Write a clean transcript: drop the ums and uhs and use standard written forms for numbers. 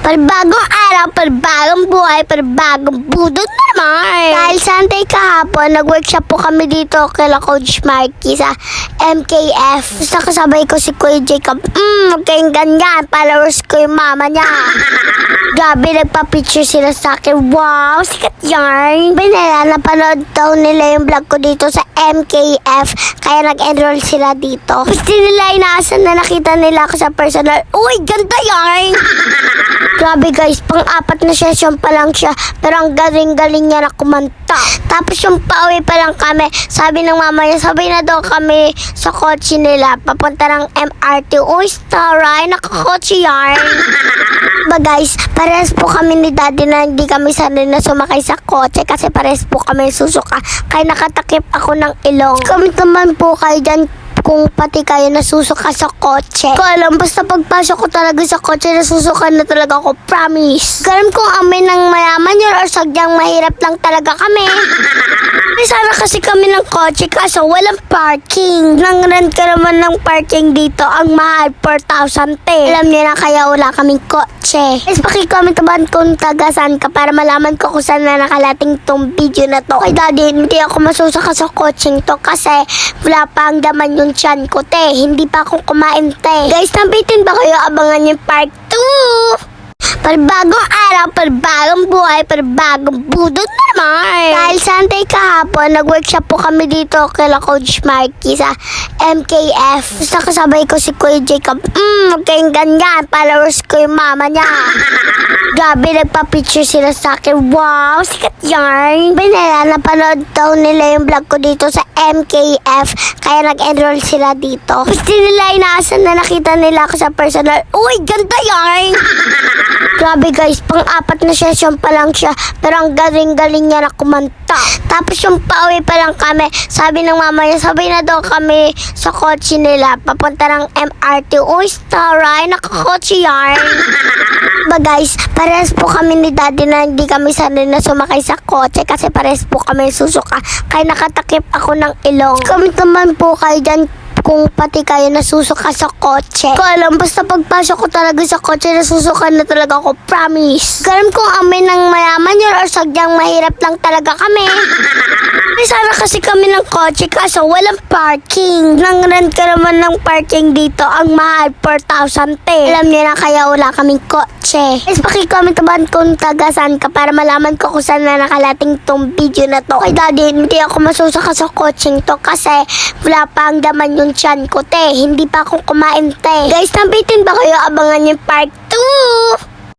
Panibagong araw, panibagong buhay, panibagong budot na naman. Dahil Sunday kahapon, nag-workshop po kami dito kila Coach Marky sa MKF. Basta kasabay ko si Kuya Jacob. Huwag kayong ganyan. Followers ko yung mama niya. Grabe, nagpa-picture sila sa akin. Wow, sikat yarn. Binala, napanood daw nila yung vlog ko dito sa MKF. Kaya nag-enroll sila dito. Gusto nila inaasan na nakita nila ako sa personal. Uy, ganda yarn. Grabe guys, pang-apat na session pa lang siya. Pero ang galing-galing niya na kumanta. Tapos yung pauwi pa lang kami, sabi ng mama niya, sabay na daw kami sa kotse nila. Papunta ng MRT. Uy, staray, nakakotse yarn. Ba guys, parehas po kami ni daddy na hindi kami sanay na sumakay sa kotse kasi parehas po kami susuka. Kaya nakatakip ako ng ilong. Comment naman po kayo dyan kung pati kayo nasusuka sa kotse. Ko alam, basta pagpasok ko talaga sa kotse, nasusuka na talaga ako, promise. Garam kung amin ng mayaman yun or sadyang mahirap lang talaga kami. Sana kasi kami ng kotse kaso walang parking. Nang rent ka naman ng parking dito, ang mahal, 4,000 te. Alam niyo na kaya wala kaming kotse. Guys, pakicomment naman kung taga-saan ka para malaman ko kung saan na nakalating tong video na to. Kay daddy, hindi ako masusaka sa coaching to kasi wala pa ang daman yung tiyan ko, te. Hindi pa ako kumain, te. Guys, nabitin ba kayo? Abangan yung part 2. Panibagong araw, panibagong buhay, panibagong budot na naman. Dahil Sunday kahapon, nag-workshop po kami dito kila Coach Marky sa MKF. Basta kasabay ko si Kuya Jacob. Huwag kayong ganyan. Followers ko yung mama niya. Grabe, nagpa-picture sila sa akin. Wow, sikat yarn. Binala, napanood daw nila yung vlog ko dito sa MKF. Kaya nag-enroll sila dito. Gusto nila inaasan na nakita nila ako sa personal. Uy, ganda yarn. Grabe guys, pang-apat na session pa lang siya. Pero ang galing-galing niya na kumanta. Tapos yung pauwi pa lang kami, sabi ng mama niya, sabay na daw kami sa kotse nila. Papunta ng MRT. Uy, staray, nakakotse yarn. Ba guys, parehas po kami ni daddy na hindi kami sanay na sumakay sa kotse kasi parehas po kami susuka. Kaya nakatakip ako ng ilong. Comment naman po kayo dyan kung pati kayo nasusuka sa kotse. Ko alam, basta pagpasok ko talaga sa kotse, nasusuka na talaga ako, promise. Garam kung amin ng mayaman yun or sadyang mahirap lang talaga kami. Sana kasi kami ng kotse kaso walang parking. Nang rent ka naman ng parking dito, ang mahal, 4,000 te. Alam niyo na kaya wala kaming kotse. Guys, pakicomment naman kung taga-saan ka para malaman ko kung saan na nakalating tong video na to. Kay daddy, hindi ako masusaka sa coaching to kasi wala pa ang daman yung tiyan ko, te. Hindi pa ako kumain, te. Guys, nabitin ba kayo? Abangan yung part 2.